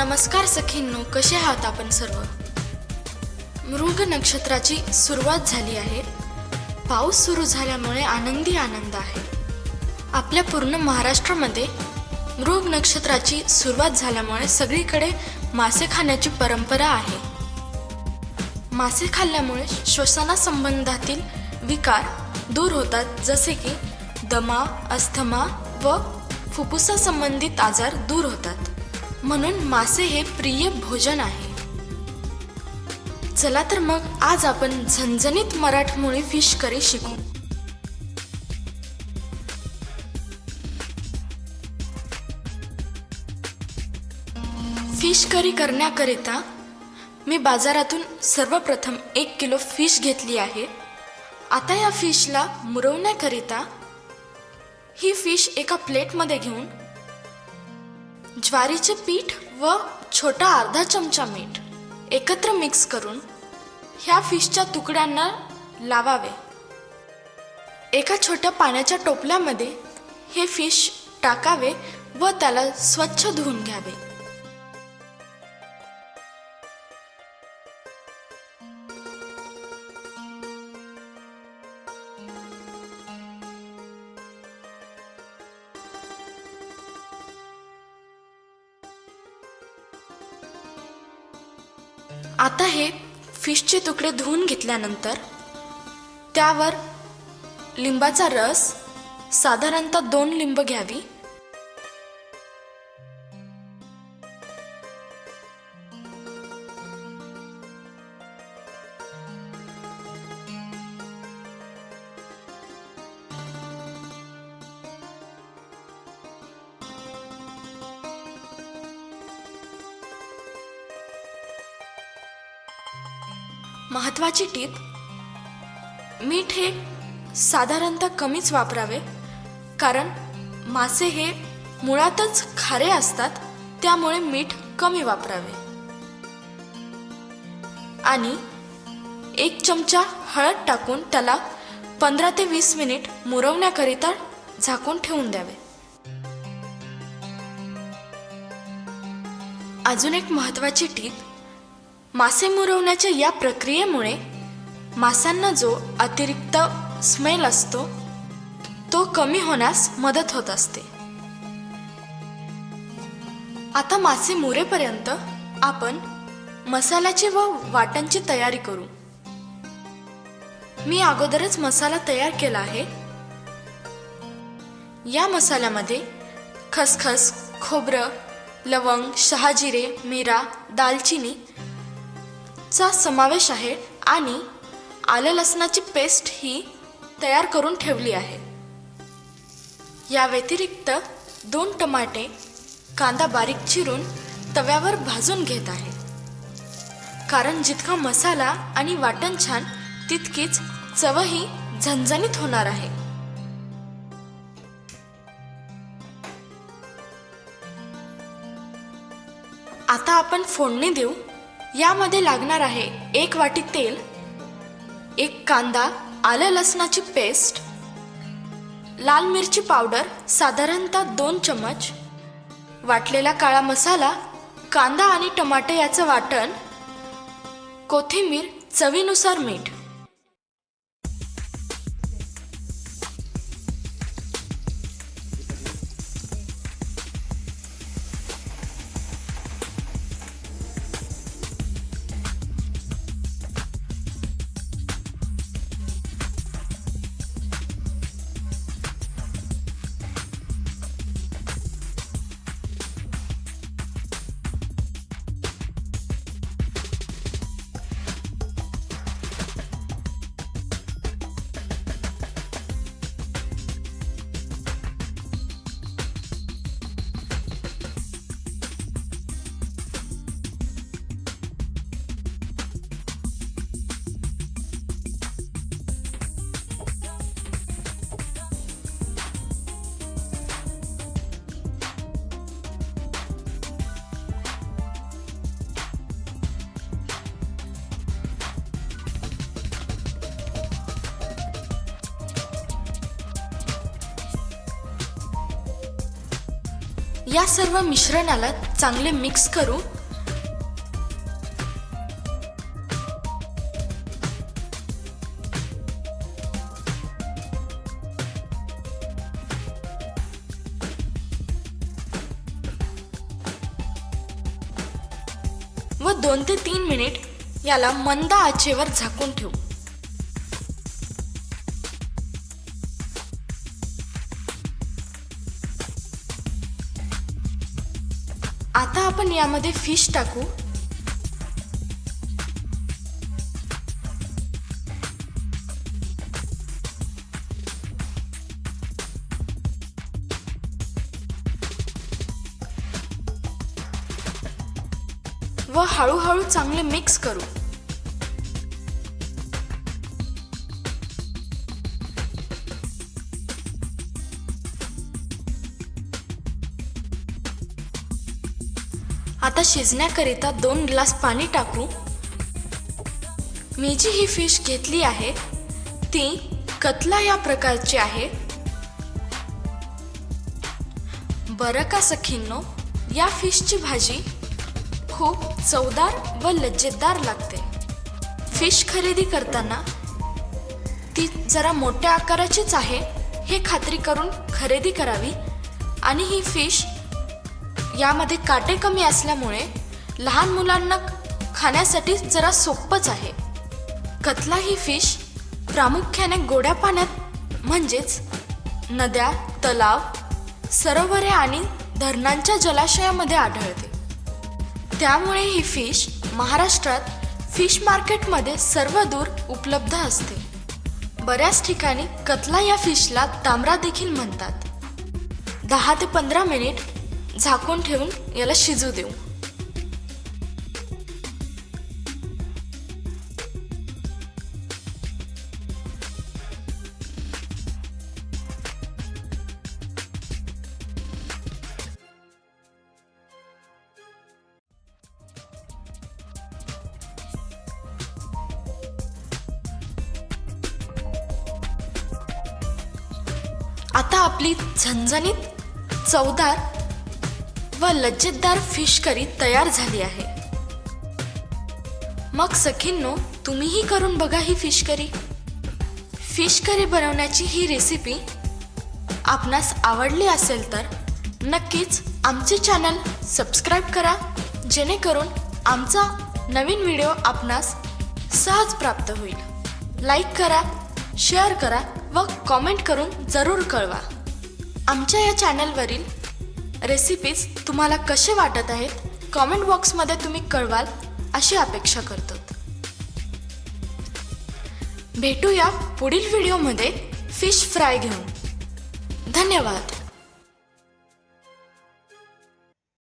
नमस्कार सखींनो, कसे आहात आपण सर्व? मृग नक्षत्राची सुरुवात झाली आहे. पाऊस सुरू झाल्यामुळे आनंदी आनंद आहे. आपल्या पूर्ण महाराष्ट्रामध्ये मृग नक्षत्राची सुरुवात झाल्यामुळे सगळीकडे मासे खाण्याची परंपरा आहे. मासे खाल्ल्यामुळे श्वसनासंबंधातील विकार दूर होतात, जसे की दमा, अस्थमा व फुफ्फुसासंबंधित आजार दूर होतात. म्हणून मासे हे प्रिय भोजन आहे. चला तर मग आज आपण झणझणीत मराठमोळी फिश करी शिकू. फिश करी करण्याकरिता मी बाजारातून सर्वप्रथम 1 किलो फिश घेतली आहे. आता या फिशला मुरवण्याकरिता ही फिश एका प्लेटमध्ये घेऊन ज्वारीचे पीठ व छोटा अर्धा चमचा मीठ एकत्र मिक्स करून ह्या फिशच्या तुकड्यांना लावावे. एका छोट्या पाण्याच्या टोपल्यामध्ये हे फिश टाकावे व त्याला स्वच्छ धुवून घ्यावे. आता हे फिशचे तुकडे धुवून घेतल्यानंतर त्यावर लिंबाचा रस साधारणतः 2 लिंब घ्यावी. महत्त्वाची टीप, मीठ हे साधारणतः कमीच वापरावे, कारण मासे हे मुळातच खारे असतात, त्यामुळे मीठ कमी वापरावे. आणि 1 चमचा हळद टाकून त्याला 15 ते 20 मिनिट मुरवण्याकरिता झाकून ठेवून द्यावे. अजून एक महत्त्वाची टीप, मासे मुरवण्याच्या या प्रक्रियेमुळे माशांना जो अतिरिक्त स्मेल असतो तो कमी होण्यास मदत होत असते. आता मासे मुरेपर्यंत आपण मसाल्याची व वाटणची तयारी करू. मी अगोदरच मसाला तयार केला आहे. या मसाल्यामध्ये खसखस, खोबरं, लवंग, शहाजिरे, मिरा, दालचिनी चा समावेश आहे आणि आलं लसणाची पेस्ट ही तयार करून ठेवली आहे. या व्यतिरिक्त 2 टमाटे, कांदा बारीक चिरून तव्यावर भाजून घेत आहे. कारण जितका मसाला आणि वाटण छान, तितकीच चवही झणझणीत होणार आहे. आता आपण फोडणी देऊ. यामध्ये लागणार आहे 1 वाटी तेल, 1 कांदा, आलं लसणाची पेस्ट, लाल मिरची पावडर साधारणतः 2 चमच, वाटलेला काळा मसाला, कांदा आणि टमाटे याचं वाटण, कोथिंबीर, चवीनुसार मीठ. या सर्व मिश्रणाला चांगले मिक्स करू. व 2 ते 3 मिनिट याला मंद आचेवर झाकून ठेवू. आता आपण यामध्ये फिश टाकू. व हळूहळू चांगले मिक्स करू. आता शिजण्याकरिता 2 ग्लास पाणी टाकू. मी जी ही फिश घेतली आहे ती कतला या प्रकारची आहे. बरं का सखींनो, या फिशची भाजी खूप चवदार व लज्जतदार लागते. फिश खरेदी करताना ती जरा मोठ्या आकाराचीच आहे हे खात्री करून खरेदी करावी. आणि ही फिश यामध्ये काटे कमी असल्यामुळे लहान मुलांना खाण्यासाठी जरा सोपंच आहे. कतला ही फिश प्रामुख्याने गोड्या पाण्यात म्हणजेच नद्या, तलाव, सरोवरे आणि धरणांच्या जलाशयामध्ये आढळते. त्यामुळे ही फिश महाराष्ट्रात फिश मार्केटमध्ये सर्वदूर उपलब्ध असते. बऱ्याच ठिकाणी कतला या फिशला तांबडा देखील म्हणतात. 10 ते 15 मिनिट झाकून ठेवून याला शिजू देऊ. आता आपली झणझणीत, चवदार व लज्जतदार फिश करी तयार झाली आहे. मग सखींनो, तुम्हीही करून बघा ही फिश करी. फिश करी बनवण्याची ही रेसिपी आपणास आवडली असेल तर नक्कीच आमचे चॅनल सबस्क्राईब करा, जेणेकरून आमचा नवीन व्हिडिओ आपणास सहज प्राप्त होईल. लाईक करा, शेअर करा व कॉमेंट करून जरूर कळवा. आमच्या या चॅनलवरील रेसिपीज तुम्हाला कसे वाटत आहेत कॉमेंट बॉक्समध्ये तुम्ही कळवाल अशी अपेक्षा करतो. भेटूया पुढील व्हिडिओमध्ये फिश फ्राय घेऊन. धन्यवाद.